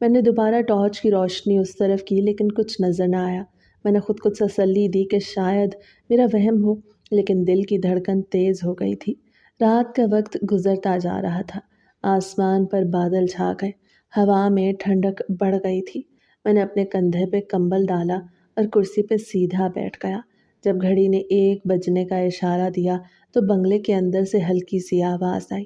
میں نے دوبارہ ٹارچ کی روشنی اس طرف کی لیکن کچھ نظر نہ آیا۔ میں نے خود کو تسلی دی کہ شاید میرا وہم ہو، لیکن دل کی دھڑکن تیز ہو گئی تھی۔ رات کا وقت گزرتا جا رہا تھا، آسمان پر بادل چھا گئے، ہوا میں ٹھنڈک بڑھ گئی تھی۔ میں نے اپنے کندھے پہ کمبل ڈالا اور کرسی پہ سیدھا بیٹھ گیا۔ جب گھڑی نے 1 بجنے کا اشارہ دیا تو بنگلے کے اندر سے ہلکی سی آواز آئی،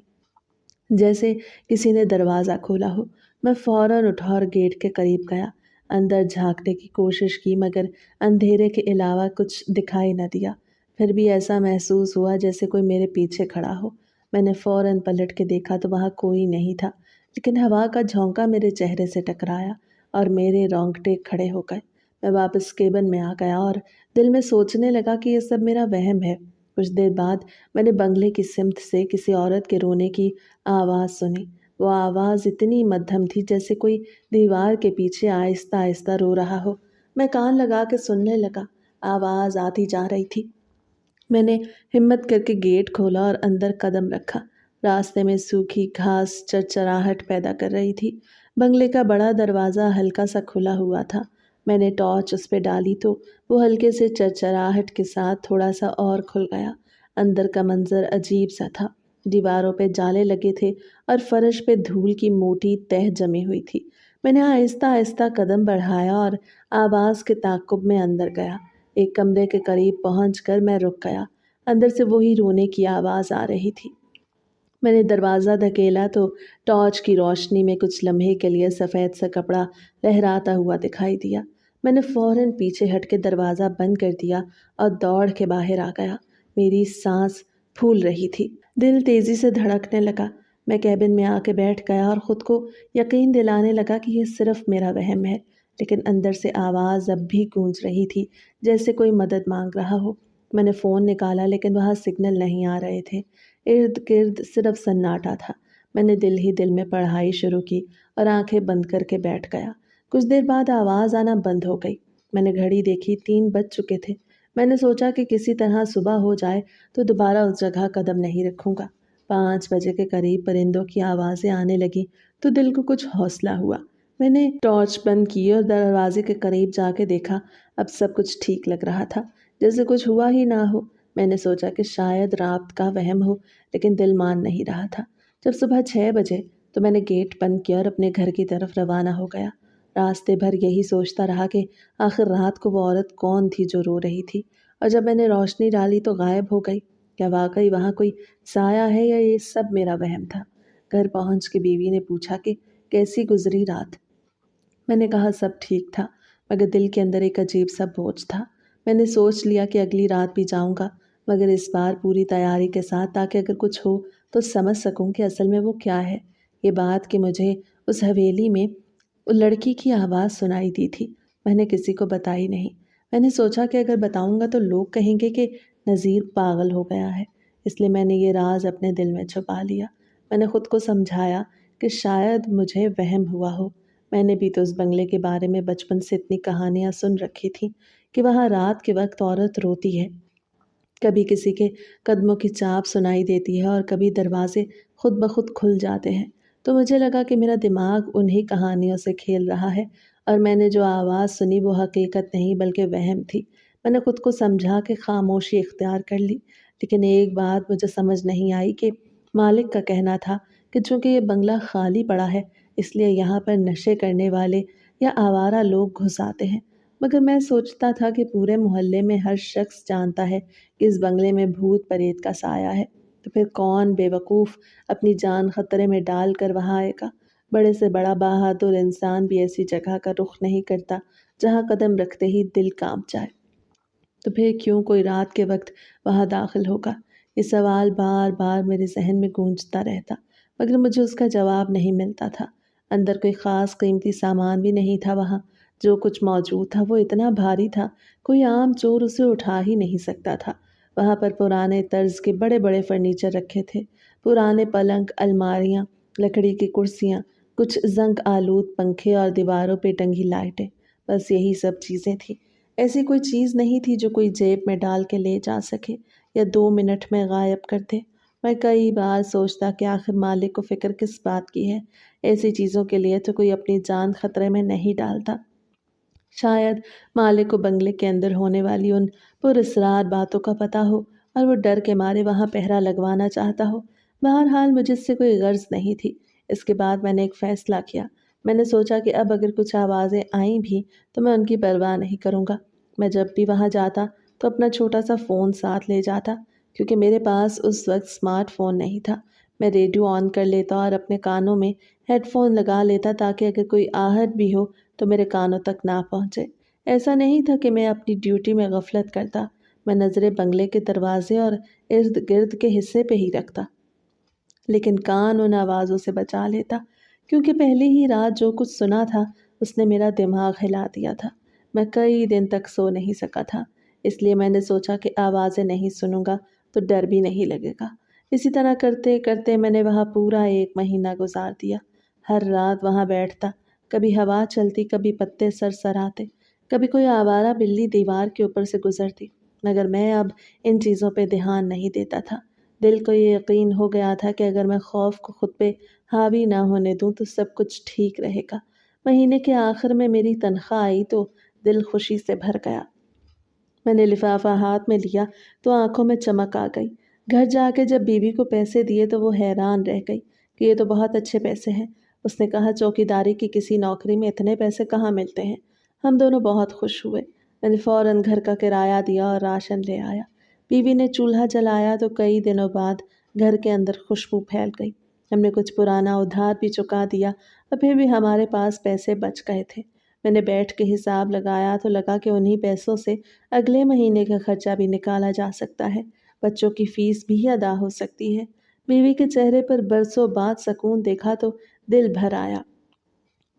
جیسے کسی نے دروازہ کھولا ہو۔ میں فوراً اٹھا اور گیٹ کے قریب گیا، اندر جھانکنے کی کوشش کی مگر اندھیرے کے علاوہ کچھ دکھائی نہ دیا۔ پھر بھی ایسا محسوس ہوا جیسے کوئی میرے پیچھے کھڑا ہو۔ میں نے فوراً پلٹ کے دیکھا تو وہاں کوئی نہیں تھا، لیکن ہوا کا جھونکا میرے چہرے سے ٹکرایا اور میرے رونگٹے کھڑے ہو گئے۔ میں واپس کیبن میں آ گیا اور دل میں سوچنے لگا کہ یہ سب میرا وہم ہے۔ کچھ دیر بعد میں نے بنگلے کی سمت سے کسی عورت کے رونے کی آواز سنی۔ وہ آواز اتنی مدھم تھی جیسے کوئی دیوار کے پیچھے آہستہ آہستہ رو رہا ہو۔ میں کان لگا کے سننے لگا۔ آواز آتی جا رہی تھی۔ میں نے ہمت کر کے گیٹ کھولا اور اندر قدم رکھا۔ راستے میں سوکھی گھاس چرچراہٹ پیدا کر رہی تھی۔ بنگلے کا بڑا دروازہ ہلکا سا کھلا ہوا تھا۔ میں نے ٹارچ اس پہ ڈالی تو وہ ہلکے سے چرچراہٹ کے ساتھ تھوڑا سا اور کھل گیا۔ اندر کا منظر عجیب سا تھا۔ دیواروں پہ جالے لگے تھے اور فرش پہ دھول کی موٹی تہہ جمی ہوئی تھی۔ میں نے آہستہ آہستہ قدم بڑھایا اور آواز کے تعاقب میں اندر گیا۔ ایک کمرے کے قریب پہنچ کر میں رک گیا۔ اندر سے وہی رونے کی آواز آ رہی تھی۔ میں نے دروازہ دھکیلا تو ٹارچ کی روشنی میں کچھ لمحے کے لیے سفید سا کپڑا لہراتا ہوا دکھائی دیا۔ میں نے فوراً پیچھے ہٹ کے دروازہ بند کر دیا اور دوڑ کے باہر آ گیا۔ میری سانس پھول رہی تھی، دل تیزی سے دھڑکنے لگا۔ میں کیبن میں آ کے بیٹھ گیا اور خود کو یقین دلانے لگا کہ یہ صرف میرا وہم ہے، لیکن اندر سے آواز اب بھی گونج رہی تھی جیسے کوئی مدد مانگ رہا ہو۔ میں نے فون نکالا لیکن وہاں سگنل نہیں آ رہے تھے۔ ارد گرد صرف سناٹا تھا۔ میں نے دل ہی دل میں پڑھائی شروع کی اور آنکھیں بند کر کے بیٹھ گیا۔ کچھ دیر بعد آواز آنا بند ہو گئی۔ میں نے گھڑی دیکھی، 3 بج چکے تھے۔ میں نے سوچا کہ کسی طرح صبح ہو جائے تو دوبارہ اس جگہ قدم نہیں رکھوں گا۔ 5 بجے کے قریب پرندوں کی آوازیں آنے لگیں تو دل کو کچھ حوصلہ ہوا۔ میں نے ٹارچ بند کی اور دروازے کے قریب جا کے دیکھا۔ اب سب کچھ ٹھیک لگ رہا تھا، جیسے کچھ ہوا ہی نہ ہو۔ میں نے سوچا کہ شاید رات کا وہم ہو، لیکن دل مان نہیں رہا تھا۔ جب صبح 6 بجے تو میں نے گیٹ بند کیا اور اپنے گھر کی طرف روانہ ہو گیا۔ راستے بھر یہی سوچتا رہا کہ آخر رات کو وہ عورت کون تھی جو رو رہی تھی، اور جب میں نے روشنی ڈالی تو غائب ہو گئی۔ کیا واقعی وہاں کوئی سایہ ہے یا یہ سب میرا وہم تھا؟ گھر پہنچ کے بیوی نے پوچھا کہ کیسی گزری رات؟ میں نے کہا سب ٹھیک تھا، مگر دل کے اندر ایک عجیب سا بوجھ تھا۔ میں نے سوچ لیا کہ اگلی رات بھی جاؤں گا، مگر اس بار پوری تیاری کے ساتھ، تاکہ اگر کچھ ہو تو سمجھ سکوں کہ اصل میں وہ کیا ہے۔ یہ بات کہ مجھے اس حویلی میں لڑکی کی آواز سنائی دی تھی، میں نے کسی کو بتائی نہیں۔ میں نے سوچا کہ اگر بتاؤں گا تو لوگ کہیں گے کہ نذیر پاگل ہو گیا ہے، اس لیے میں نے یہ راز اپنے دل میں چھپا لیا۔ میں نے خود کو سمجھایا کہ شاید مجھے وہم ہوا ہو۔ میں نے بھی تو اس بنگلے کے بارے میں بچپن سے اتنی کہانیاں سن رکھی تھیں کہ وہاں رات کے وقت عورت روتی ہے، کبھی کسی کے قدموں کی چاپ سنائی دیتی ہے اور کبھی دروازے خود بخود کھل جاتے ہیں۔ تو مجھے لگا کہ میرا دماغ انہی کہانیوں سے کھیل رہا ہے اور میں نے جو آواز سنی وہ حقیقت نہیں بلکہ وہم تھی۔ میں نے خود کو سمجھا کہ خاموشی اختیار کر لی، لیکن ایک بات مجھے سمجھ نہیں آئی کہ مالک کا کہنا تھا کہ چونکہ یہ بنگلہ خالی پڑا ہے اس لیے یہاں پر نشے کرنے والے یا آوارہ لوگ گھس آتے ہیں، مگر میں سوچتا تھا کہ پورے محلے میں ہر شخص جانتا ہے کہ اس بنگلے میں بھوت پریت کا سایہ ہے، تو پھر کون بے وقوف اپنی جان خطرے میں ڈال کر وہاں آئے گا؟ بڑے سے بڑا بہادر انسان بھی ایسی جگہ کا رخ نہیں کرتا جہاں قدم رکھتے ہی دل کانپ جائے، تو پھر کیوں کوئی رات کے وقت وہاں داخل ہوگا؟ یہ سوال بار بار میرے ذہن میں گونجتا رہتا، مگر مجھے اس کا جواب نہیں ملتا تھا۔ اندر کوئی خاص قیمتی سامان بھی نہیں تھا وہاں، جو کچھ موجود تھا وہ اتنا بھاری تھا کوئی عام چور اسے اٹھا ہی نہیں سکتا تھا۔ وہاں پر پرانے طرز کے بڑے بڑے فرنیچر رکھے تھے، پرانے پلنگ، الماریاں، لکڑی کی کرسیاں، کچھ زنگ آلود پنکھے اور دیواروں پہ ٹنگی لائٹیں، بس یہی سب چیزیں تھیں۔ ایسی کوئی چیز نہیں تھی جو کوئی جیب میں ڈال کے لے جا سکے یا 2 منٹ میں غائب کر دے۔ میں کئی بار سوچتا کہ آخر مالک کو فکر کس بات کی ہے، ایسی چیزوں کے لیے تو کوئی اپنی جان خطرے میں نہیں ڈالتا۔ شاید مالک کو بنگلے کے اندر ہونے والی ان پراسرار باتوں کا پتہ ہو اور وہ ڈر کے مارے وہاں پہرا لگوانا چاہتا ہو۔ بہرحال مجھے اس سے کوئی غرض نہیں تھی۔ اس کے بعد میں نے ایک فیصلہ کیا۔ میں نے سوچا کہ اب اگر کچھ آوازیں آئیں بھی تو میں ان کی پرواہ نہیں کروں گا۔ میں جب بھی وہاں جاتا تو اپنا چھوٹا سا فون ساتھ لے جاتا، کیونکہ میرے پاس اس وقت اسمارٹ فون نہیں تھا۔ میں ریڈیو آن کر لیتا اور اپنے کانوں میں ہیڈ فون لگا لیتا تاکہ اگر کوئی آہٹ بھی ہو تو میرے کانوں تک نہ پہنچے۔ ایسا نہیں تھا کہ میں اپنی ڈیوٹی میں غفلت کرتا، میں نظریں بنگلے کے دروازے اور ارد گرد کے حصے پہ ہی رکھتا، لیکن کان ان آوازوں سے بچا لیتا، کیونکہ پہلی ہی رات جو کچھ سنا تھا اس نے میرا دماغ ہلا دیا تھا۔ میں کئی دن تک سو نہیں سکا تھا، اس لیے میں نے سوچا کہ آوازیں نہیں سنوں گا تو ڈر بھی نہیں لگے گا۔ اسی طرح کرتے کرتے میں نے وہاں پورا 1 مہینہ گزار دیا۔ ہر رات وہاں بیٹھتا، کبھی ہوا چلتی، کبھی پتے سرسراتے، کبھی کوئی آوارہ بلی دیوار کے اوپر سے گزرتی، مگر میں اب ان چیزوں پہ دھیان نہیں دیتا تھا۔ دل کو یہ یقین ہو گیا تھا کہ اگر میں خوف کو خود پہ حاوی نہ ہونے دوں تو سب کچھ ٹھیک رہے گا۔ مہینے کے آخر میں میری تنخواہ آئی تو دل خوشی سے بھر گیا۔ میں نے لفافہ ہاتھ میں لیا تو آنکھوں میں چمک آ گئی۔ گھر جا کے جب بیوی کو پیسے دیے تو وہ حیران رہ گئی کہ یہ تو بہت اچھے پیسے ہیں۔ اس نے کہا چوکیداری کی کسی نوکری میں اتنے پیسے کہاں ملتے ہیں۔ ہم دونوں بہت خوش ہوئے۔ میں نے فوراً گھر کا کرایہ دیا اور راشن لے آیا۔ بیوی نے چولہا جلایا تو کئی دنوں بعد گھر کے اندر خوشبو پھیل گئی۔ ہم نے کچھ پرانا ادھار بھی چکا دیا اور پھر بھی ہمارے پاس پیسے بچ گئے تھے۔ میں نے بیٹھ کے حساب لگایا تو لگا کہ انہی پیسوں سے اگلے مہینے کا خرچہ بھی نکالا جا سکتا ہے، بچوں کی فیس بھی ادا ہو سکتی ہے۔ بیوی کے چہرے پر برسوں بعد سکون دیکھا تو دل بھر آیا۔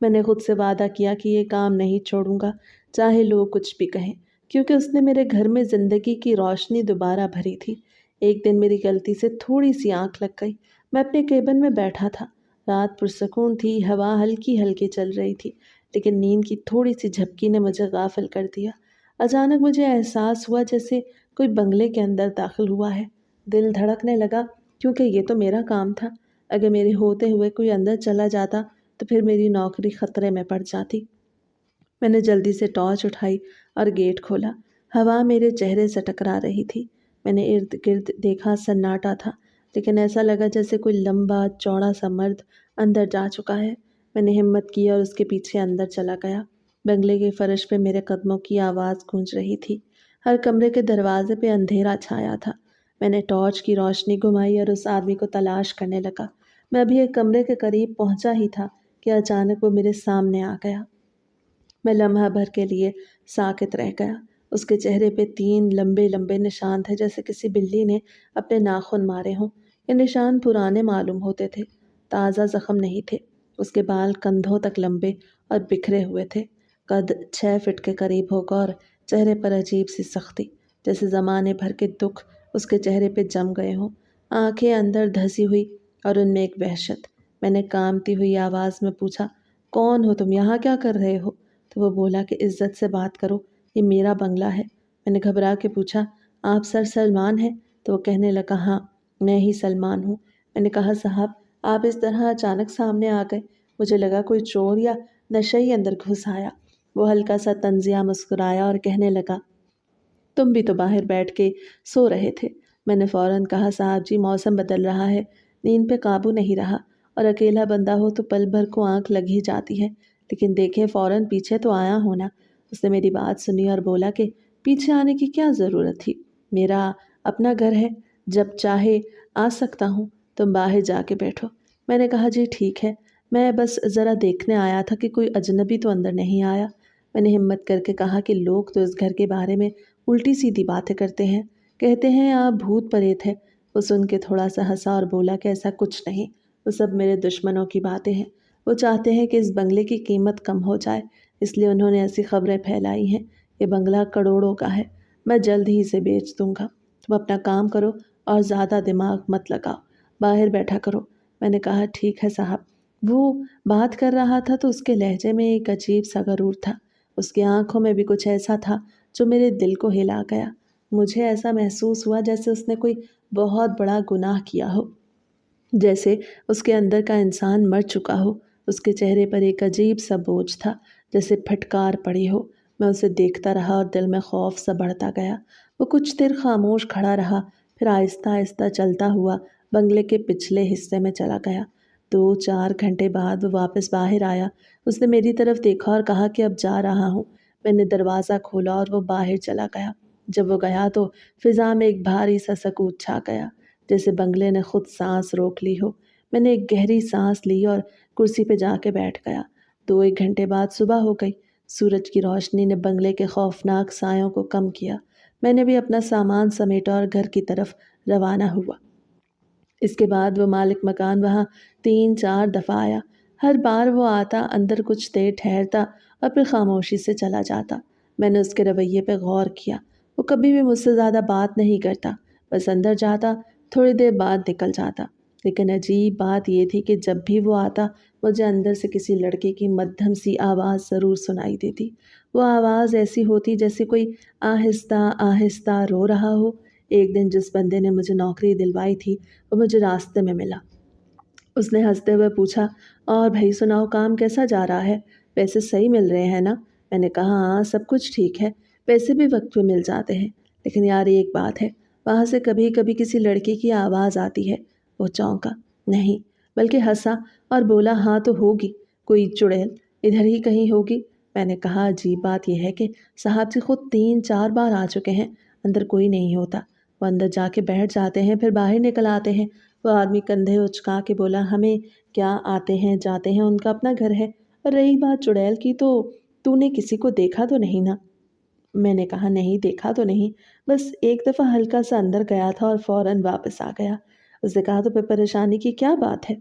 میں نے خود سے وعدہ کیا کہ یہ کام نہیں چھوڑوں گا، چاہے لوگ کچھ بھی کہیں، کیونکہ اس نے میرے گھر میں زندگی کی روشنی دوبارہ بھری تھی۔ ایک دن میری غلطی سے تھوڑی سی آنکھ لگ گئی۔ میں اپنے کیبن میں بیٹھا تھا، رات پرسکون تھی، ہوا ہلکی ہلکی چل رہی تھی، لیکن نیند کی تھوڑی سی جھپکی نے مجھے غافل کر دیا۔ اچانک مجھے احساس ہوا جیسے کوئی بنگلے کے اندر داخل ہوا ہے۔ دل دھڑکنے لگا، کیونکہ یہ تو میرا کام تھا۔ اگر میرے ہوتے ہوئے کوئی اندر چلا جاتا تو پھر میری نوکری خطرے میں پڑ جاتی۔ میں نے جلدی سے ٹارچ اٹھائی اور گیٹ کھولا۔ ہوا میرے چہرے سے ٹکرا رہی تھی۔ میں نے ارد گرد دیکھا، سناٹا تھا، لیکن ایسا لگا جیسے کوئی لمبا چوڑا سا مرد اندر جا چکا ہے۔ میں نے ہمت کی اور اس کے پیچھے اندر چلا گیا۔ بنگلے کے فرش پہ میرے قدموں کی آواز گونج رہی تھی۔ ہر کمرے کے دروازے پہ اندھیرا چھایا تھا۔ میں نے ٹارچ کی روشنی گھمائی اور اس آدمی کو تلاش کرنے لگا۔ میں ابھی ایک کمرے کے قریب پہنچا ہی تھا کہ اچانک وہ میرے سامنے آ گیا۔ میں لمحہ بھر کے لیے ساکت رہ گیا۔ اس کے چہرے پہ 3 لمبے لمبے نشان تھے، جیسے کسی بلی نے اپنے ناخن مارے ہوں۔ یہ نشان پرانے معلوم ہوتے تھے، تازہ زخم نہیں تھے۔ اس کے بال کندھوں تک لمبے اور بکھرے ہوئے تھے۔ قد 6 فٹ کے قریب ہوگا اور چہرے پر عجیب سی سختی، جیسے زمانے بھر کے دکھ اس کے چہرے پہ جم گئے ہوں۔ آنکھیں اندر دھسی ہوئی اور ان میں ایک وحشت۔ میں نے کانپتی ہوئی آواز میں پوچھا، کون ہو تم؟ یہاں کیا کر رہے ہو؟ تو وہ بولا کہ عزت سے بات کرو، یہ میرا بنگلہ ہے۔ میں نے گھبرا کے پوچھا، آپ سر سلمان ہیں؟ تو وہ کہنے لگا، ہاں میں ہی سلمان ہوں۔ میں نے کہا، صاحب آپ اس طرح اچانک سامنے آ گئے، مجھے لگا کوئی چور یا نشئی اندر گھس آیا۔ وہ ہلکا سا طنزیہ مسکرایا اور کہنے لگا، تم بھی تو باہر بیٹھ کے سو رہے تھے۔ میں نے فوراً کہا، صاحب جی موسم بدل رہا ہے، نیند پہ قابو نہیں رہا، اور اکیلا بندہ ہو تو پل بھر کو آنکھ لگ ہی جاتی ہے، لیکن دیکھیں فوراً پیچھے تو آیا ہونا۔ اس نے میری بات سنی اور بولا کہ پیچھے آنے کی کیا ضرورت تھی، میرا اپنا گھر ہے، جب چاہے آ سکتا ہوں، تم باہر جا کے بیٹھو۔ میں نے کہا، جی ٹھیک ہے، میں بس ذرا دیکھنے آیا تھا کہ کوئی اجنبی تو اندر نہیں آیا۔ میں نے ہمت کر کے کہا کہ لوگ تو اس گھر کے بارے میں الٹی سیدھی باتیں کرتے ہیں، کہتے ہیں آپ بھوت پریت ہے۔ وہ سن کے تھوڑا سا ہنسا اور بولا کہ ایسا کچھ نہیں، وہ سب میرے دشمنوں کی باتیں ہیں۔ وہ چاہتے ہیں کہ اس بنگلے کی قیمت کم ہو جائے، اس لیے انہوں نے ایسی خبریں پھیلائی ہیں۔ یہ بنگلہ کروڑوں کا ہے، میں جلد ہی اسے بیچ دوں گا۔ تم اپنا کام کرو اور زیادہ دماغ مت لگاؤ، باہر بیٹھا کرو۔ میں نے کہا، ٹھیک ہے صاحب۔ وہ بات کر رہا تھا تو اس کے لہجے میں ایک عجیب سا غرور تھا، اس کی آنکھوں میں بھی کچھ ایسا تھا جو میرے دل کو ہلا گیا۔ مجھے ایسا محسوس ہوا جیسے اس نے کوئی بہت بڑا گناہ کیا ہو، جیسے اس کے اندر کا انسان مر چکا ہو۔ اس کے چہرے پر ایک عجیب سا بوجھ تھا، جیسے پھٹکار پڑی ہو۔ میں اسے دیکھتا رہا اور دل میں خوف سا بڑھتا گیا۔ وہ کچھ دیر خاموش کھڑا رہا، پھر آہستہ آہستہ چلتا ہوا بنگلے کے پچھلے حصے میں چلا گیا۔ 2-4 گھنٹے بعد وہ واپس باہر آیا۔ اس نے میری طرف دیکھا اور کہا کہ اب جا رہا ہوں۔ میں نے دروازہ کھولا اور وہ باہر چلا گیا۔ جب وہ گیا تو فضا میں ایک بھاری سا سکوت چھا گیا، جیسے بنگلے نے خود سانس روک لی ہو۔ میں نے ایک گہری سانس لی اور کرسی پہ جا کے بیٹھ گیا۔ 2-1 گھنٹے بعد صبح ہو گئی۔ سورج کی روشنی نے بنگلے کے خوفناک سایوں کو کم کیا۔ میں نے بھی اپنا سامان سمیٹا اور گھر کی طرف روانہ ہوا۔ اس کے بعد وہ مالک مکان وہاں 3-4 دفعہ آیا۔ ہر بار وہ آتا، اندر کچھ دیر ٹھہرتا اور پھر خاموشی سے چلا جاتا۔ میں نے اس کے رویے پہ غور کیا۔ وہ کبھی بھی مجھ سے زیادہ بات نہیں کرتا، بس اندر جاتا، تھوڑی دیر بعد نکل جاتا۔ لیکن عجیب بات یہ تھی کہ جب بھی وہ آتا، مجھے اندر سے کسی لڑکے کی مدھم سی آواز ضرور سنائی دیتی۔ وہ آواز ایسی ہوتی جیسے کوئی آہستہ آہستہ رو رہا ہو۔ ایک دن جس بندے نے مجھے نوکری دلوائی تھی، وہ مجھے راستے میں ملا۔ اس نے ہنستے ہوئے پوچھا، اور بھائی سناؤ، کام کیسا جا رہا ہے؟ پیسے صحیح مل رہے ہیں نا؟ میں نے کہا ہاں، سب کچھ ٹھیک ہے، پیسے بھی وقت پہ مل جاتے ہیں، لیکن یار ایک بات ہے، وہاں سے کبھی کبھی کسی لڑکی کی آواز آتی ہے۔ وہ چونکا، نہیں بلکہ ہنسا اور بولا ہاں تو ہوگی، کوئی چڑیل ادھر ہی کہیں ہوگی۔ میں نے کہا عجیب بات یہ ہے کہ صاحب جی خود 3-4 بار آ چکے ہیں، اندر کوئی نہیں ہوتا، وہ اندر جا کے بیٹھ جاتے ہیں پھر باہر نکل آتے ہیں۔ وہ آدمی کندھے اچکا کے بولا، ہمیں کیا، آتے ہیں جاتے ہیں، ان کا اپنا گھر ہے، اور رہی بات چڑیل کی تو نے کسی کو دیکھا تو نہیں نا؟ میں نے کہا نہیں، دیکھا تو نہیں، بس ایک دفعہ ہلکا سا اندر گیا تھا اور فوراً واپس آ گیا۔ اس نے کہا تو پھر پریشانی کی کیا بات ہے؟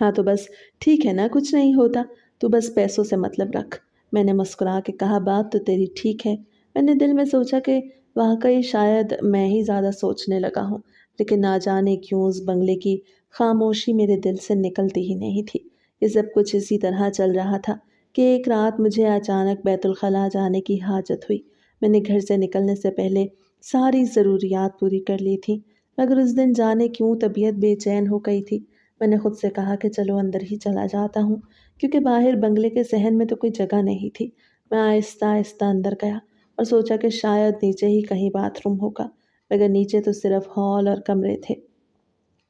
ہاں تو بس ٹھیک ہے نا، کچھ نہیں ہوتا، تو بس پیسوں سے مطلب رکھ۔ میں نے مسکرا کے کہا بات تو تیری ٹھیک ہے۔ میں نے دل میں سوچا کہ واقعی شاید میں ہی زیادہ سوچنے لگا ہوں، لیکن نہ جانے کیوں اس بنگلے کی خاموشی میرے دل سے نکلتی ہی نہیں تھی۔ یہ سب کچھ اسی طرح چل رہا تھا کہ ایک رات مجھے اچانک بیت الخلاء جانے کی حاجت ہوئی۔ میں نے گھر سے نکلنے سے پہلے ساری ضروریات پوری کر لی تھی، مگر اس دن جانے کیوں طبیعت بے چین ہو گئی تھی۔ میں نے خود سے کہا کہ چلو اندر ہی چلا جاتا ہوں، کیونکہ باہر بنگلے کے صحن میں تو کوئی جگہ نہیں تھی۔ میں آہستہ آہستہ اندر گیا اور سوچا کہ شاید نیچے ہی کہیں باتھ روم ہوگا، مگر نیچے تو صرف ہال اور کمرے تھے،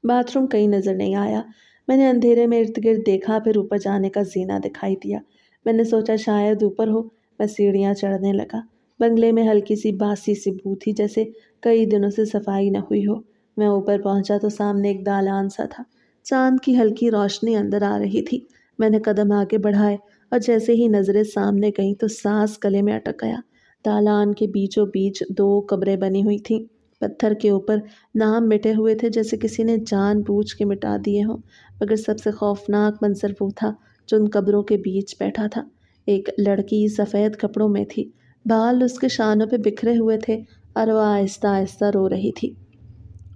باتھ روم کہیں نظر نہیں آیا۔ میں نے اندھیرے میں ارد گرد دیکھا، پھر اوپر جانے کا زینہ دکھائی دیا۔ میں نے سوچا شاید اوپر ہو۔ میں سیڑھیاں چڑھنے لگا۔ بنگلے میں ہلکی سی باسی سی بو تھی، جیسے کئی دنوں سے صفائی نہ ہوئی ہو۔ میں اوپر پہنچا تو سامنے ایک دالان سا تھا، چاند کی ہلکی روشنی اندر آ رہی تھی۔ میں نے قدم آگے بڑھائے اور جیسے ہی نظریں سامنے گئیں تو سانس گلے میں اٹک گیا۔ دالان کے بیچوں بیچ 2 قبریں بنی ہوئی تھیں، پتھر کے اوپر نام مٹے ہوئے تھے جیسے کسی نے جان بوجھ کے مٹا دیے ہوں۔ مگر سب سے خوفناک منظر وہ تھا جو ان قبروں کے بیچ بیٹھا تھا۔ ایک لڑکی سفید کپڑوں میں تھی، بال اس کے شانوں پہ بکھرے ہوئے تھے اور وہ آہستہ آہستہ رو رہی تھی۔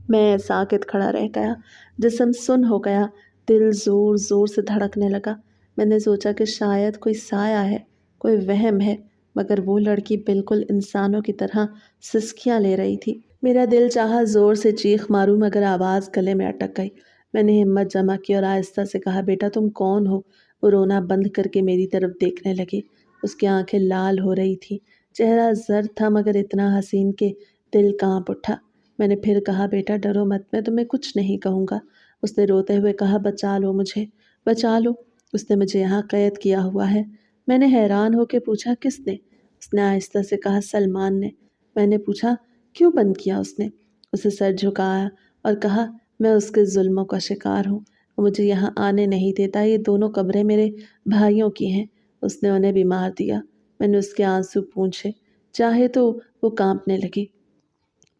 میں ساکت کھڑا رہ گیا، جسم سن ہو گیا، دل زور زور سے دھڑکنے لگا۔ میں نے سوچا کہ شاید کوئی سایہ ہے، کوئی وہم ہے، مگر وہ لڑکی بالکل انسانوں کی طرح سسکیاں لے رہی تھی۔ میرا دل چاہا زور سے چیخ ماروں، مگر آواز گلے میں اٹک گئی۔ میں نے ہمت جمع کی اور آہستہ سے کہا بیٹا تم کون ہو؟ وہ رونا بند کر کے میری طرف دیکھنے لگی۔ اس کی آنکھیں لال ہو رہی تھی، چہرہ زرد تھا مگر اتنا حسین کہ دل کانپ اٹھا۔ میں نے پھر کہا بیٹا ڈرو مت، میں تمہیں کچھ نہیں کہوں گا۔ اس نے روتے ہوئے کہا بچا لو مجھے، بچا لو، اس نے مجھے یہاں قید کیا ہوا ہے۔ میں نے حیران ہو کے پوچھا کس نے؟ اس نے آہستہ سے کہا سلمان نے۔ میں نے پوچھا کیوں بند کیا اس نے؟ اسے سر جھکایا اور کہا میں اس کے ظلموں کا شکار ہوں، وہ مجھے یہاں آنے نہیں دیتا، یہ دونوں قبریں میرے بھائیوں کی ہیں، اس نے انہیں بھی مار دیا۔ میں نے اس کے آنسو پونچھے، چاہے تو وہ کانپنے لگی۔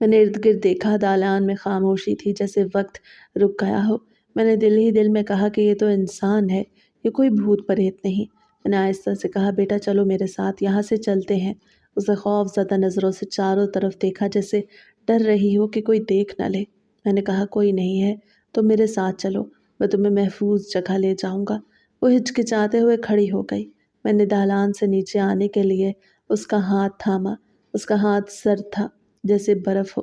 میں نے ارد گرد دیکھا، دالان میں خاموشی تھی جیسے وقت رک گیا ہو۔ میں نے دل ہی دل میں کہا کہ یہ تو انسان ہے، یہ کوئی بھوت پریت نہیں۔ میں نے آہستہ سے کہا بیٹا چلو میرے ساتھ، یہاں سے چلتے ہیں۔ اسے خوف زدہ نظروں سے چاروں طرف دیکھا جیسے ڈر رہی ہو کہ کوئی دیکھ نہ لے۔ میں نے کہا کوئی نہیں ہے، تم میرے ساتھ چلو، میں تمہیں محفوظ جگہ لے جاؤں گا۔ وہ ہچکچاتے ہوئے کھڑی ہو گئی۔ میں نے دالان سے نیچے آنے کے لیے اس کا ہاتھ تھاما۔ اس کا ہاتھ سرد تھا جیسے برف ہو،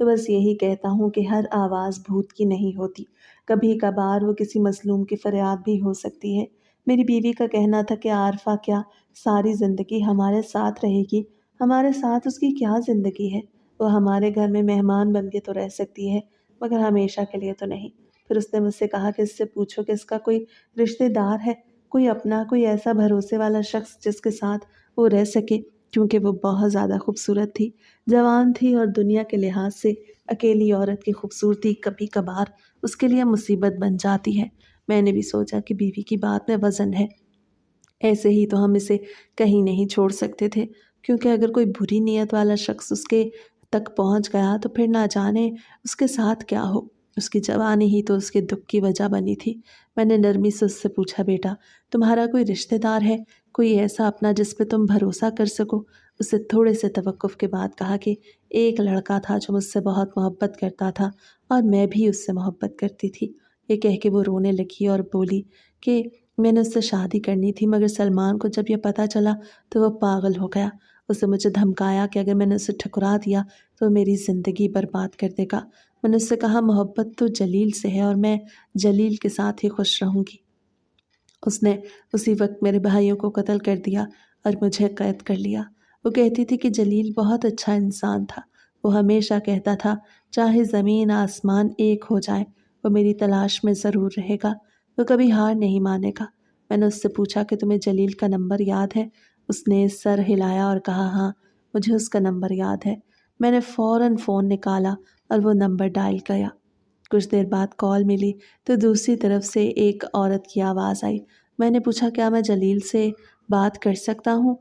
تو بس یہی کہتا ہوں کہ ہر آواز بھوت کی نہیں ہوتی، کبھی کبھار وہ کسی مظلوم کی فریاد بھی ہو سکتی ہے۔ میری بیوی کا کہنا تھا کہ عارفہ کیا ساری زندگی ہمارے ساتھ رہے گی؟ ہمارے ساتھ اس کی کیا زندگی ہے؟ وہ ہمارے گھر میں مہمان بن کے تو رہ سکتی ہے، مگر ہمیشہ کے لیے تو نہیں۔ پھر اس نے مجھ سے کہا کہ اس سے پوچھو کہ اس کا کوئی رشتہ دار ہے، کوئی اپنا، کوئی ایسا بھروسے والا شخص جس کے ساتھ وہ رہ سکے، کیونکہ وہ بہت زیادہ خوبصورت تھی، جوان تھی، اور دنیا کے لحاظ سے اکیلی عورت کی خوبصورتی کبھی کبھار اس کے لیے مصیبت بن جاتی ہے۔ میں نے بھی سوچا کہ بیوی کی بات میں وزن ہے، ایسے ہی تو ہم اسے کہیں نہیں چھوڑ سکتے تھے، کیونکہ اگر کوئی بری نیت والا شخص اس کے تک پہنچ گیا تو پھر نہ جانے اس کے ساتھ کیا ہو۔ اس کی جوانی ہی تو اس کے دکھ کی وجہ بنی تھی۔ میں نے نرمی سے اس سے پوچھا، بیٹا تمہارا کوئی رشتہ دار ہے، کوئی ایسا اپنا جس پہ تم بھروسہ کر سکو؟ اس سے تھوڑے سے توقف کے بعد کہا کہ ایک لڑکا تھا جو مجھ سے بہت محبت کرتا تھا، اور میں بھی اس سے محبت کرتی تھی۔ یہ کہہ کے وہ رونے لگی اور بولی کہ میں نے اس سے شادی کرنی تھی، مگر سلمان کو جب یہ پتہ چلا تو وہ پاگل ہو گیا۔ اس نے مجھے دھمکایا کہ اگر میں نے اسے ٹھکرا دیا تو وہ میری زندگی برباد کر دے گا۔ میں نے اس سے کہا محبت تو جلیل سے ہے اور میں جلیل کے ساتھ ہی خوش رہوں گی۔ اس نے اسی وقت میرے بھائیوں کو قتل کر دیا اور مجھے قید کر لیا۔ وہ کہتی تھی کہ جلیل بہت اچھا انسان تھا، وہ ہمیشہ کہتا تھا چاہے زمین آسمان ایک ہو جائے وہ میری تلاش میں ضرور رہے گا، وہ کبھی ہار نہیں مانے گا۔ میں نے اس سے پوچھا کہ تمہیں جلیل کا نمبر یاد ہے؟ اس نے سر ہلایا اور کہا ہاں مجھے اس کا نمبر یاد ہے۔ میں نے فوراً فون نکالا اور وہ نمبر ڈائل کیا۔ کچھ دیر بعد کال ملی تو دوسری طرف سے ایک عورت کی آواز آئی۔ میں نے پوچھا کیا میں جلیل سے بات کر سکتا ہوں؟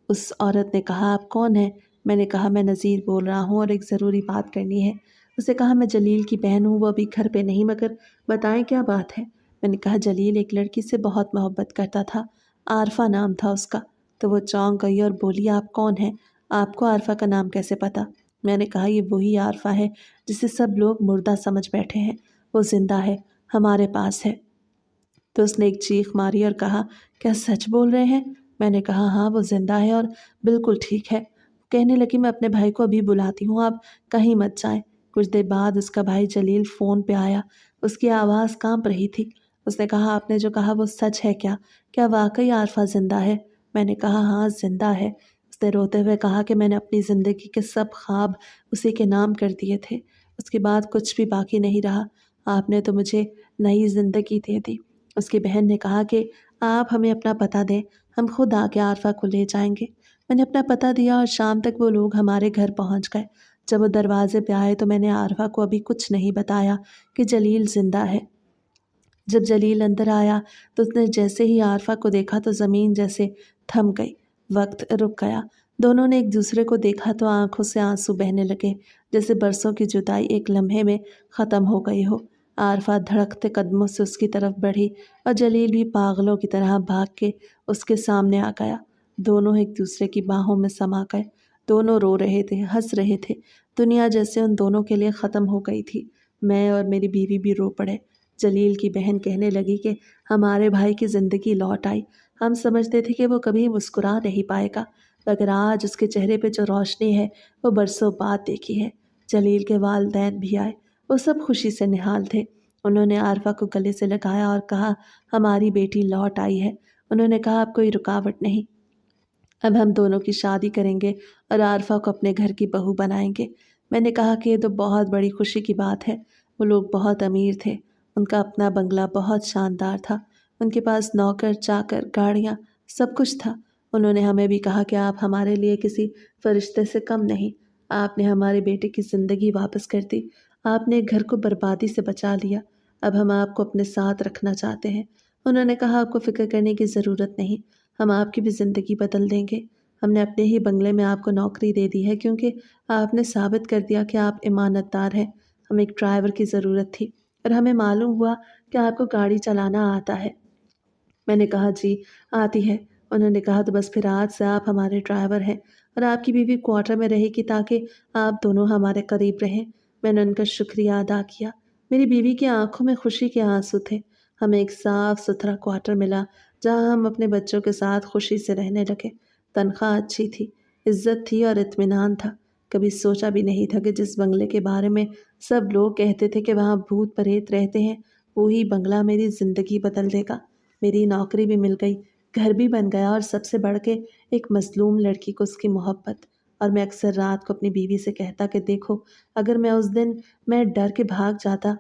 اس عورت نے کہا آپ کون ہیں؟ میں نے کہا میں نذیر بول رہا ہوں اور ایک ضروری بات کرنی ہے۔ اس نے کہا میں جلیل کی بہن ہوں، وہ ابھی گھر پہ نہیں، مگر بتائیں کیا بات ہے؟ میں نے کہا جلیل ایک لڑکی سے بہت محبت کرتا تھا، عارفہ نام تھا اس کا۔ تو وہ چونک گئی اور بولی آپ کون ہیں؟ آپ کو عارفہ کا نام کیسے پتہ؟ میں نے کہا یہ وہی عارفہ ہے جسے سب لوگ مردہ سمجھ بیٹھے ہیں، وہ زندہ ہے، ہمارے پاس ہے۔ تو اس نے ایک چیخ ماری اور کہا کیا سچ بول رہے ہیں؟ میں نے کہا ہاں وہ زندہ ہے اور بالکل ٹھیک ہے۔ کہنے لگی میں اپنے بھائی کو ابھی بلاتی ہوں، آپ کہیں مت جائیں۔ کچھ دیر بعد اس کا بھائی جلیل فون پہ آیا، اس کی آواز کانپ رہی تھی۔ اس نے کہا آپ نے جو کہا وہ سچ ہے کیا؟ کیا واقعی عارفہ زندہ ہے؟ میں نے کہا ہاں زندہ ہے۔ اس نے روتے ہوئے کہا کہ میں نے اپنی زندگی کے سب خواب اسی کے نام کر دیے تھے، اس کے بعد کچھ بھی باقی نہیں رہا، آپ نے تو مجھے نئی زندگی دے دی۔ اس کی بہن نے کہا کہ آپ ہمیں اپنا پتہ دیں، ہم خود آ کے عارفہ کو لے جائیں گے۔ میں نے اپنا پتہ دیا اور شام تک وہ لوگ ہمارے گھر پہنچ گئے۔ جب وہ دروازے پہ آئے تو میں نے عارفہ کو ابھی کچھ نہیں بتایا کہ جلیل زندہ ہے۔ جب جلیل اندر آیا تو اس نے جیسے ہی عارفہ کو دیکھا تو زمین جیسے تھم گئی، وقت رک گیا۔ دونوں نے ایک دوسرے کو دیکھا تو آنکھوں سے آنسو بہنے لگے، جیسے برسوں کی جدائی ایک لمحے میں ختم ہو گئی ہو۔ عارفہ دھڑکتے قدموں سے اس کی طرف بڑھی اور جلیل بھی پاگلوں کی طرح بھاگ کے اس کے سامنے آ گیا۔ دونوں ایک دوسرے کی باہوں میں سما گئے، دونوں رو رہے تھے، ہنس رہے تھے، دنیا جیسے ان دونوں کے لیے ختم ہو گئی تھی۔ میں اور میری بیوی بھی رو پڑے۔ جلیل کی بہن کہنے لگی کہ ہمارے بھائی کی زندگی لوٹ آئی، ہم سمجھتے تھے کہ وہ کبھی مسکرا نہیں پائے گا، مگر آج اس کے چہرے پہ جو روشنی ہے وہ برسوں بعد دیکھی ہے۔ جلیل کے والدین بھی آئے، وہ سب خوشی سے نہال تھے۔ انہوں نے عارفہ کو گلے سے لگایا اور کہا ہماری بیٹی لوٹ آئی ہے۔ انہوں نے کہا اب کوئی رکاوٹ نہیں، اب ہم دونوں کی شادی کریں گے اور عارفہ کو اپنے گھر کی بہو بنائیں گے۔ میں نے کہا کہ یہ تو بہت بڑی خوشی کی بات ہے۔ وہ لوگ بہت امیر تھے، ان کا اپنا بنگلہ بہت شاندار تھا، ان کے پاس نوکر چاکر گاڑیاں سب کچھ تھا۔ انہوں نے ہمیں بھی کہا کہ آپ ہمارے لیے کسی فرشتے سے کم نہیں، آپ نے ہمارے بیٹے کی زندگی واپس کر دی، آپ نے گھر کو بربادی سے بچا لیا، اب ہم آپ کو اپنے ساتھ رکھنا چاہتے ہیں۔ انہوں نے کہا آپ کو فکر کرنے کی ضرورت نہیں، ہم آپ کی بھی زندگی بدل دیں گے۔ ہم نے اپنے ہی بنگلے میں آپ کو نوکری دے دی ہے کیونکہ آپ نے ثابت کر دیا کہ آپ امانت دار ہیں۔ ہمیں ایک ڈرائیور کی ضرورت تھی اور ہمیں معلوم ہوا کہ آپ کو گاڑی چلانا آتا ہے۔ میں نے کہا جی آتی ہے۔ انہوں نے کہا تو بس پھر آج سے آپ ہمارے ڈرائیور ہیں اور آپ کی بیوی کوارٹر میں رہے گی تاکہ آپ دونوں ہمارے قریب رہیں۔ میں نے ان کا شکریہ ادا کیا۔ میری بیوی کی آنکھوں میں خوشی کے آنسو تھے۔ ہمیں ایک صاف ستھرا کوارٹر ملا جہاں ہم اپنے بچوں کے ساتھ خوشی سے رہنے لگے۔ تنخواہ اچھی تھی، عزت تھی اور اطمینان تھا۔ کبھی سوچا بھی نہیں تھا کہ جس بنگلے کے بارے میں سب لوگ کہتے تھے کہ وہاں بھوت پریت رہتے ہیں، وہی بنگلہ میری زندگی بدل دے گا۔ میری نوکری بھی مل گئی، گھر بھی بن گیا، اور سب سے بڑھ کے ایک مظلوم لڑکی کو اس کی محبت۔ اور میں اکثر رات کو اپنی بیوی سے کہتا کہ دیکھو، اگر میں اس دن ڈر کے بھاگ جاتا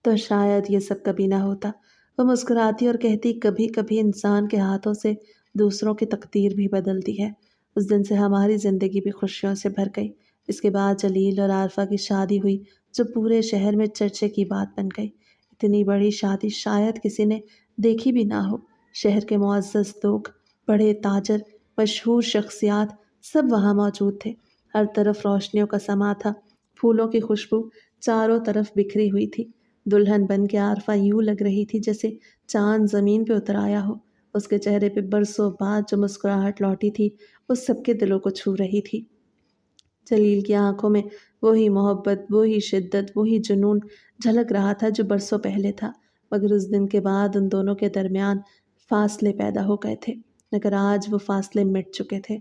تو شاید یہ سب کبھی نہ ہوتا۔ وہ مسکراتی اور کہتی، کبھی کبھی انسان کے ہاتھوں سے دوسروں کی تقدیر بھی بدلتی ہے۔ اس دن سے ہماری زندگی بھی خوشیوں سے بھر گئی۔ اس کے بعد جلیل اور عارفہ کی شادی ہوئی، جو پورے شہر میں چرچے کی بات بن گئی۔ اتنی بڑی شادی شاید کسی نے دیکھی بھی نہ ہو۔ شہر کے معزز لوگ، بڑے تاجر، مشہور شخصیات، سب وہاں موجود تھے۔ ہر طرف روشنیوں کا سما تھا، پھولوں کی خوشبو چاروں طرف بکھری ہوئی تھی۔ دلہن بن کے عارفہ یوں لگ رہی تھی جیسے چاند زمین پہ اتر آیا ہو۔ اس کے چہرے پہ برسوں بعد جو مسکراہٹ لوٹی تھی، وہ سب کے دلوں کو چھو رہی تھی۔ جلیل کی آنکھوں میں وہی محبت، وہی شدت، وہی جنون جھلک رہا تھا جو برسوں پہلے تھا، مگر اس دن کے بعد ان دونوں کے درمیان فاصلے پیدا ہو گئے تھے، مگر آج وہ فاصلے مٹ چکے تھے۔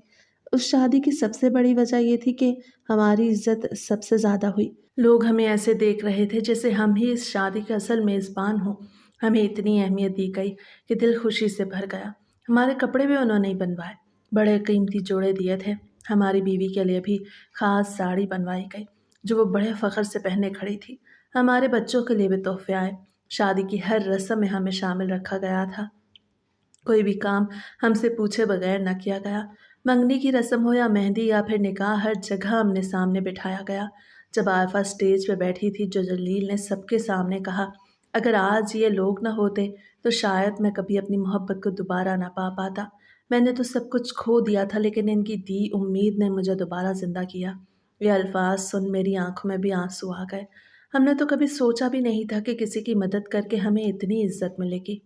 اس شادی کی سب سے بڑی وجہ یہ تھی کہ ہماری عزت سب سے زیادہ ہوئی۔ لوگ ہمیں ایسے دیکھ رہے تھے جیسے ہم ہی اس شادی کے اصل میزبان ہوں۔ ہمیں اتنی اہمیت دی گئی کہ دل خوشی سے بھر گیا۔ ہمارے کپڑے بھی انہوں نے ہی بنوائے، بڑے قیمتی جوڑے دیے تھے۔ ہماری بیوی کے لیے بھی خاص ساڑی بنوائی گئی جو وہ بڑے فخر سے پہنے کھڑی تھی۔ ہمارے بچوں کے لیے بھی تحفے آئے۔ شادی کی ہر رسم میں ہمیں شامل رکھا گیا تھا، کوئی بھی کام ہم سے پوچھے بغیر نہ کیا گیا۔ منگنی کی رسم ہو یا مہندی یا پھر نکاح، ہر جگہ ہم نے سامنے بٹھایا گیا۔ جب عارفہ اسٹیج پہ بیٹھی تھی، جو جلیل نے سب کے سامنے کہا، اگر آج یہ لوگ نہ ہوتے تو شاید میں کبھی اپنی محبت کو دوبارہ نہ پا پاتا۔ میں نے تو سب کچھ کھو دیا تھا، لیکن ان کی دی امید نے مجھے دوبارہ زندہ کیا۔ یہ الفاظ سن میری آنکھوں میں بھی آنسو آ گئے۔ ہم نے تو کبھی سوچا بھی نہیں تھا کہ کسی کی مدد کر کے ہمیں اتنی عزت ملے گی۔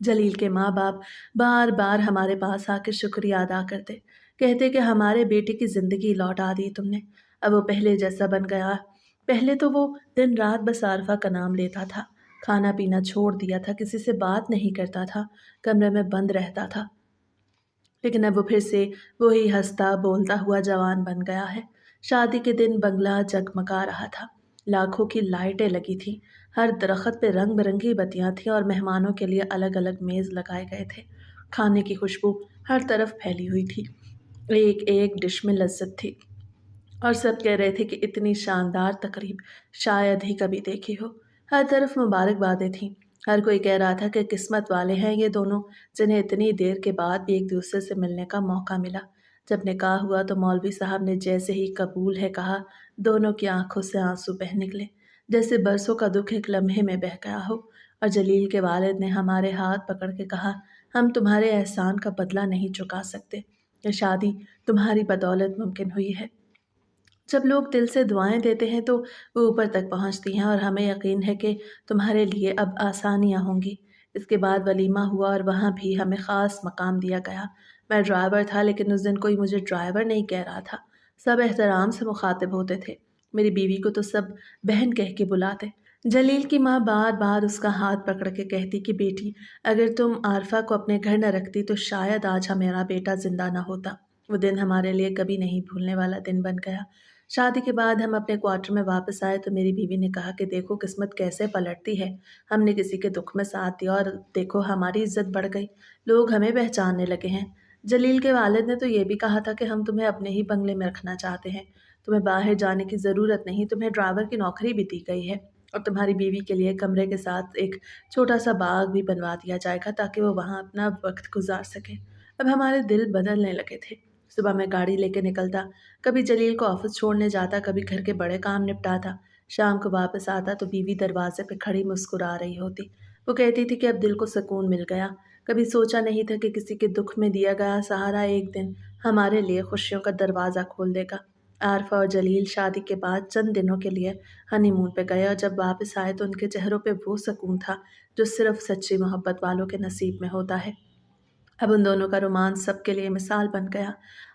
جلیل کے ماں باپ بار بار ہمارے پاس آ کے شکریہ ادا کرتے، کہتے کہ ہمارے بیٹے کی زندگی لوٹا دی تم نے، اب وہ پہلے جیسا بن گیا۔ پہلے تو وہ دن رات بس عارفہ کا نام لیتا تھا، کھانا پینا چھوڑ دیا تھا، کسی سے بات نہیں کرتا تھا، کمرے میں بند رہتا تھا، لیکن اب وہ پھر سے وہی ہنستا بولتا ہوا جوان بن گیا ہے۔ شادی کے دن بنگلہ جگمگا رہا تھا، لاکھوں کی لائٹیں لگی تھیں، ہر درخت پہ رنگ برنگی بتیاں تھیں، اور مہمانوں کے لیے الگ الگ میز لگائے گئے تھے۔ کھانے کی خوشبو ہر طرف پھیلی ہوئی تھی، ایک ایک ڈش میں لذت تھی، اور سب کہہ رہے تھے کہ اتنی شاندار تقریب شاید ہی کبھی دیکھی ہو۔ ہر طرف مبارکبادیں تھیں، ہر کوئی کہہ رہا تھا کہ قسمت والے ہیں یہ دونوں، جنہیں اتنی دیر کے بعد بھی ایک دوسرے سے ملنے کا موقع ملا۔ جب نکاح ہوا تو مولوی صاحب نے جیسے ہی قبول ہے کہا، دونوں کی آنکھوں سے آنسو بہہ نکلے، جیسے برسوں کا دکھ ایک لمحے میں بہہ گیا ہو۔ اور جلیل کے والد نے ہمارے ہاتھ پکڑ کے کہا، ہم تمہارے احسان کا بدلہ نہیں چکا سکتے، یہ شادی تمہاری بدولت ممکن ہوئی ہے۔ جب لوگ دل سے دعائیں دیتے ہیں تو وہ اوپر تک پہنچتی ہیں، اور ہمیں یقین ہے کہ تمہارے لیے اب آسانیاں ہوں گی۔ اس کے بعد ولیمہ ہوا، اور وہاں بھی ہمیں خاص مقام دیا گیا۔ میں ڈرائیور تھا، لیکن اس دن کوئی مجھے ڈرائیور نہیں کہہ رہا تھا، سب احترام سے مخاطب ہوتے تھے۔ میری بیوی کو تو سب بہن کہہ کے بلاتے۔ جلیل کی ماں بار بار اس کا ہاتھ پکڑ کے کہتی کہ بیٹی، اگر تم عارفہ کو اپنے گھر نہ رکھتی تو شاید آج ہمارا بیٹا زندہ نہ ہوتا۔ وہ دن ہمارے لیے کبھی نہیں بھولنے والا دن بن گیا۔ شادی کے بعد ہم اپنے کوارٹر میں واپس آئے تو میری بیوی نے کہا کہ دیکھو قسمت کیسے پلٹتی ہے، ہم نے کسی کے دکھ میں ساتھ دیا اور دیکھو ہماری عزت بڑھ گئی، لوگ ہمیں پہچاننے لگے ہیں۔ جلیل کے والد نے تو یہ بھی کہا تھا کہ ہم تمہیں اپنے ہی بنگلے میں رکھنا چاہتے ہیں، تمہیں باہر جانے کی ضرورت نہیں، تمہیں ڈرائیور کی نوکری بھی دی گئی ہے، اور تمہاری بیوی کے لیے کمرے کے ساتھ ایک چھوٹا سا باغ بھی بنوا دیا جائے گا تاکہ وہ وہاں اپنا وقت گزار سکے۔ اب ہمارے دل بدلنے لگے تھے۔ صبح میں گاڑی لے کے نکلتا، کبھی جلیل کو آفس چھوڑنے جاتا، کبھی گھر کے بڑے کام نپٹاتا، شام کو واپس آتا تو بیوی دروازے پہ کھڑی مسکرا رہی ہوتی۔ وہ کہتی تھی کہ اب دل کو سکون مل گیا، کبھی سوچا نہیں تھا کہ کسی کے دکھ میں دیا گیا سہارا ایک دن ہمارے لیے خوشیوں کا دروازہ کھول دے گا۔ عارفہ اور جلیل شادی کے بعد چند دنوں کے لیے ہنی مون پہ گئے، اور جب واپس آئے تو ان کے چہروں پہ وہ سکون تھا جو صرف سچی محبت والوں کے نصیب میں ہوتا ہے۔ اب ان دونوں کا رومانس سب کے لیے مثال بن گیا۔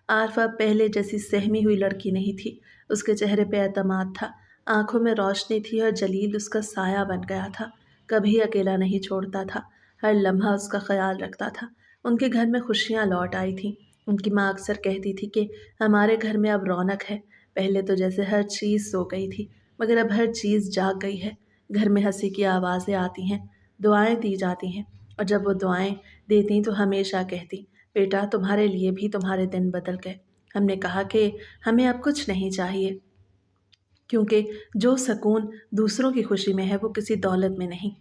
عارفہ پہلے جیسی سہمی ہوئی لڑکی نہیں تھی، اس کے چہرے پہ اعتماد تھا، آنکھوں میں روشنی تھی، اور جلیل اس کا سایہ بن گیا تھا، کبھی اکیلا نہیں چھوڑتا تھا، ہر لمحہ اس کا خیال رکھتا تھا۔ ان کے گھر میں خوشیاں لوٹ آئی تھیں، ان کی ماں اکثر کہتی تھی کہ ہمارے گھر میں اب رونق ہے، پہلے تو جیسے ہر چیز سو گئی تھی مگر اب ہر چیز جاگ گئی ہے، گھر میں ہنسی کی آوازیں آتی ہیں، دعائیں دی جاتی ہیں، اور جب وہ دعائیں دیتی تو ہمیشہ کہتی بیٹا تمہارے لیے بھی تمہارے دن بدل گئے۔ ہم نے کہا کہ ہمیں اب کچھ نہیں چاہیے، کیونکہ جو سکون دوسروں کی خوشی میں ہے وہ کسی دولت میں نہیں۔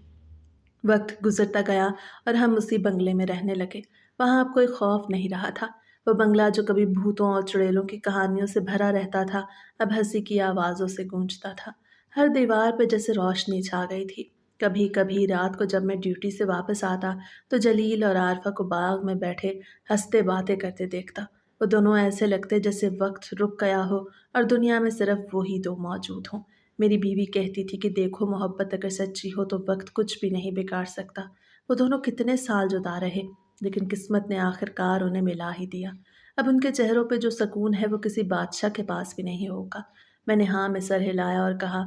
وقت گزرتا گیا اور ہم اسی بنگلے میں رہنے لگے۔ وہاں اب کوئی خوف نہیں رہا تھا۔ وہ بنگلہ جو کبھی بھوتوں اور چڑیلوں کی کہانیوں سے بھرا رہتا تھا اب ہنسی کی آوازوں سے گونجتا تھا۔ ہر دیوار پہ جیسے روشنی چھا گئی تھی۔ کبھی کبھی رات کو جب میں ڈیوٹی سے واپس آتا تو جلیل اور عارفہ کو باغ میں بیٹھے ہنستے باتیں کرتے دیکھتا۔ وہ دونوں ایسے لگتے جیسے وقت رک گیا ہو اور دنیا میں صرف وہی دو موجود ہوں۔ میری بیوی کہتی تھی کہ دیکھو محبت اگر سچی ہو تو وقت کچھ بھی نہیں بگاڑ سکتا۔ وہ دونوں کتنے سال جدا رہے لیکن قسمت نے آخر کار انہیں ملا ہی دیا۔ اب ان کے چہروں پہ جو سکون ہے وہ کسی بادشاہ کے پاس بھی نہیں ہوگا۔ میں نے ہاں میں سر ہلایا اور کہا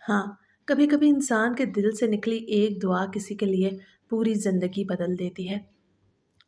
ہاں، کبھی کبھی انسان کے دل سے نکلی ایک دعا کسی کے لیے پوری زندگی بدل دیتی ہے۔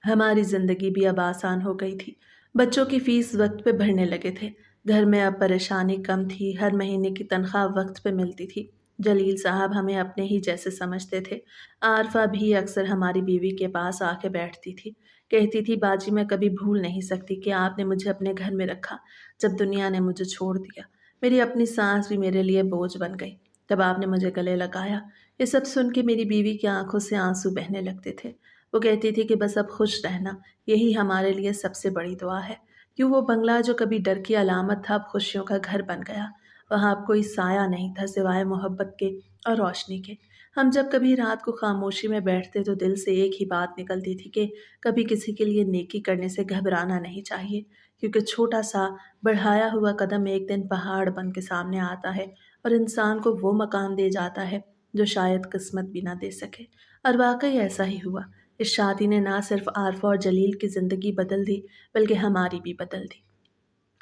ہماری زندگی بھی اب آسان ہو گئی تھی۔ بچوں کی فیس وقت پہ بھرنے لگے تھے، گھر میں اب پریشانی کم تھی، ہر مہینے کی تنخواہ وقت پہ ملتی تھی۔ جلیل صاحب ہمیں اپنے ہی جیسے سمجھتے تھے۔ عارفہ بھی اکثر ہماری بیوی کے پاس آ کے بیٹھتی تھی، کہتی تھی باجی میں کبھی بھول نہیں سکتی کہ آپ نے مجھے اپنے گھر میں رکھا جب دنیا نے مجھے چھوڑ دیا۔ میری اپنی سانس بھی میرے لیے بوجھ بن گئی تب آپ نے مجھے گلے لگایا۔ یہ سب سن کے میری بیوی کی آنکھوں سے آنسو بہنے لگتے تھے۔ وہ کہتی تھی کہ بس اب خوش رہنا، یہی ہمارے لیے سب سے بڑی دعا ہے۔ کیوں وہ بنگلہ جو کبھی ڈر کی علامت تھا اب خوشیوں کا گھر بن گیا۔ وہاں اب کوئی سایہ نہیں تھا سوائے محبت کے اور روشنی کے۔ ہم جب کبھی رات کو خاموشی میں بیٹھتے تو دل سے ایک ہی بات نکلتی تھی کہ کبھی کسی کے لیے نیکی کرنے سے گھبرانا نہیں چاہیے، کیونکہ چھوٹا سا بڑھایا ہوا قدم ایک دن پہاڑ بن کے سامنے آتا ہے اور انسان کو وہ مقام دے جاتا ہے جو شاید قسمت بھی نہ دے سکے۔ اور واقعی ایسا ہی ہوا۔ اس شادی نے نہ صرف عارفہ اور جلیل کی زندگی بدل دی بلکہ ہماری بھی بدل دی۔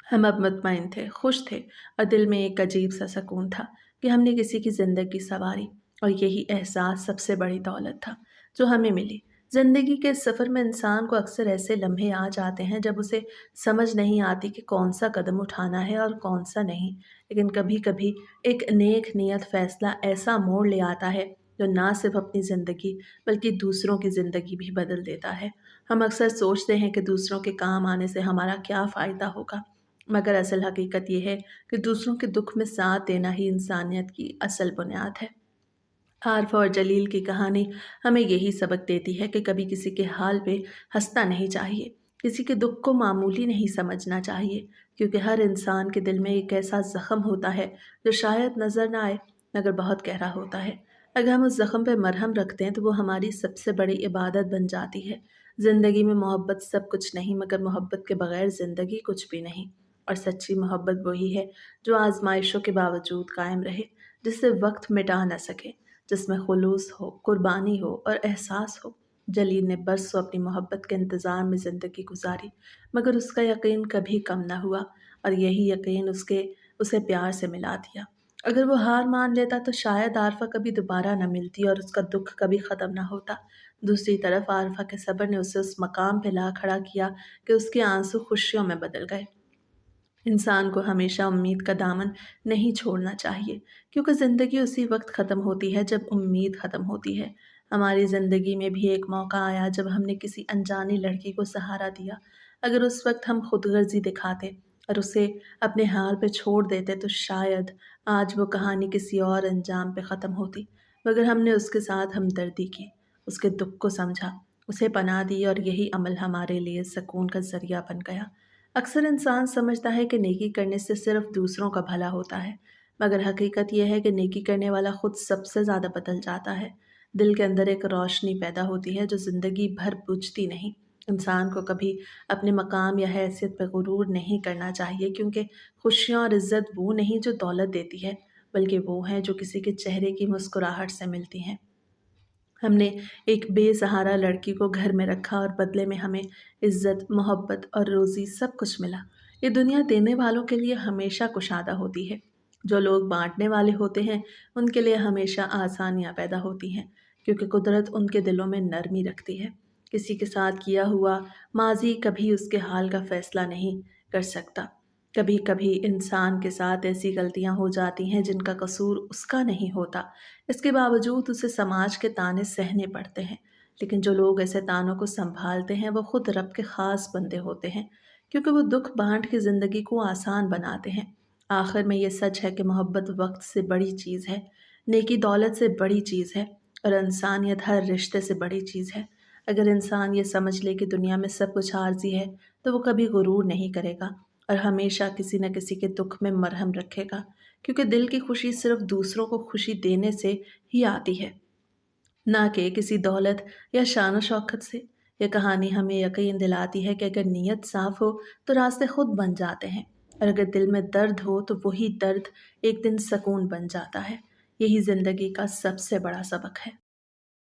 ہم اب مطمئن تھے، خوش تھے اور دل میں ایک عجیب سا سکون تھا کہ ہم نے کسی کی زندگی سنواری، اور یہی احساس سب سے بڑی دولت تھا جو ہمیں ملی۔ زندگی کے اس سفر میں انسان کو اکثر ایسے لمحے آ جاتے ہیں جب اسے سمجھ نہیں آتی کہ کون سا قدم اٹھانا ہے اور کون سا نہیں، لیکن کبھی کبھی ایک نیک نیت فیصلہ ایسا موڑ لے آتا ہے جو نہ صرف اپنی زندگی بلکہ دوسروں کی زندگی بھی بدل دیتا ہے۔ ہم اکثر سوچتے ہیں کہ دوسروں کے کام آنے سے ہمارا کیا فائدہ ہوگا، مگر اصل حقیقت یہ ہے کہ دوسروں کے دکھ میں ساتھ دینا ہی انسانیت کی اصل بنیاد ہے۔ عارفہ اور جلیل کی کہانی ہمیں یہی سبق دیتی ہے کہ کبھی کسی کے حال پہ ہنسنا نہیں چاہیے، کسی کے دکھ کو معمولی نہیں سمجھنا چاہیے، کیونکہ ہر انسان کے دل میں ایک ایسا زخم ہوتا ہے جو شاید نظر نہ آئے مگر بہت گہرا ہوتا ہے۔ اگر ہم اس زخم پہ مرہم رکھتے ہیں تو وہ ہماری سب سے بڑی عبادت بن جاتی ہے۔ زندگی میں محبت سب کچھ نہیں مگر محبت کے بغیر زندگی کچھ بھی نہیں، اور سچی محبت وہی ہے جو آزمائشوں کے باوجود قائم رہے، جسے وقت مٹا نہ سکے، جس میں خلوص ہو، قربانی ہو اور احساس ہو۔ جلیل نے برسوں اپنی محبت کے انتظار میں زندگی گزاری مگر اس کا یقین کبھی کم نہ ہوا، اور یہی یقین اسے پیار سے ملا دیا۔ اگر وہ ہار مان لیتا تو شاید عارفہ کبھی دوبارہ نہ ملتی اور اس کا دکھ کبھی ختم نہ ہوتا۔ دوسری طرف عارفہ کے صبر نے اسے اس مقام پہ لا کھڑا کیا کہ اس کے آنسو خوشیوں میں بدل گئے۔ انسان کو ہمیشہ امید کا دامن نہیں چھوڑنا چاہیے، کیونکہ زندگی اسی وقت ختم ہوتی ہے جب امید ختم ہوتی ہے۔ ہماری زندگی میں بھی ایک موقع آیا جب ہم نے کسی انجانی لڑکی کو سہارا دیا۔ اگر اس وقت ہم خود غرضی دکھاتے اور اسے اپنے حال پہ چھوڑ دیتے تو شاید آج وہ کہانی کسی اور انجام پہ ختم ہوتی، مگر ہم نے اس کے ساتھ ہمدردی کی، اس کے دکھ کو سمجھا، اسے پناہ دی، اور یہی عمل ہمارے لیے سکون کا ذریعہ بن گیا۔ اکثر انسان سمجھتا ہے کہ نیکی کرنے سے صرف دوسروں کا بھلا ہوتا ہے، مگر حقیقت یہ ہے کہ نیکی کرنے والا خود سب سے زیادہ بدل جاتا ہے۔ دل کے اندر ایک روشنی پیدا ہوتی ہے جو زندگی بھر بجھتی نہیں۔ انسان کو کبھی اپنے مقام یا حیثیت پہ غرور نہیں کرنا چاہیے، کیونکہ خوشیاں اور عزت وہ نہیں جو دولت دیتی ہے بلکہ وہ ہیں جو کسی کے چہرے کی مسکراہٹ سے ملتی ہیں۔ ہم نے ایک بے سہارا لڑکی کو گھر میں رکھا اور بدلے میں ہمیں عزت، محبت اور روزی سب کچھ ملا۔ یہ دنیا دینے والوں کے لیے ہمیشہ کشادہ ہوتی ہے۔ جو لوگ بانٹنے والے ہوتے ہیں ان کے لیے ہمیشہ آسانیاں پیدا ہوتی ہیں، کیونکہ قدرت ان کے دلوں میں نرمی رکھتی ہے۔ کسی کے ساتھ کیا ہوا ماضی کبھی اس کے حال کا فیصلہ نہیں کر سکتا۔ کبھی کبھی انسان کے ساتھ ایسی غلطیاں ہو جاتی ہیں جن کا قصور اس کا نہیں ہوتا، اس کے باوجود اسے سماج کے طعنے سہنے پڑتے ہیں۔ لیکن جو لوگ ایسے طعنوں کو سنبھالتے ہیں وہ خود رب کے خاص بندے ہوتے ہیں، کیونکہ وہ دکھ بانٹ کے زندگی کو آسان بناتے ہیں۔ آخر میں یہ سچ ہے کہ محبت وقت سے بڑی چیز ہے، نیکی دولت سے بڑی چیز ہے، اور انسانیت ہر رشتے سے بڑی چیز ہے۔ اگر انسان یہ سمجھ لے کہ دنیا میں سب کچھ عارضی ہے تو وہ کبھی غرور نہیں کرے گا اور ہمیشہ کسی نہ کسی کے دکھ میں مرہم رکھے گا، کیونکہ دل کی خوشی صرف دوسروں کو خوشی دینے سے ہی آتی ہے، نہ کہ کسی دولت یا شان و شوکت سے۔ یہ کہانی ہمیں یقین دلاتی ہے کہ اگر نیت صاف ہو تو راستے خود بن جاتے ہیں، اور اگر دل میں درد ہو تو وہی درد ایک دن سکون بن جاتا ہے۔ یہی زندگی کا سب سے بڑا سبق ہے۔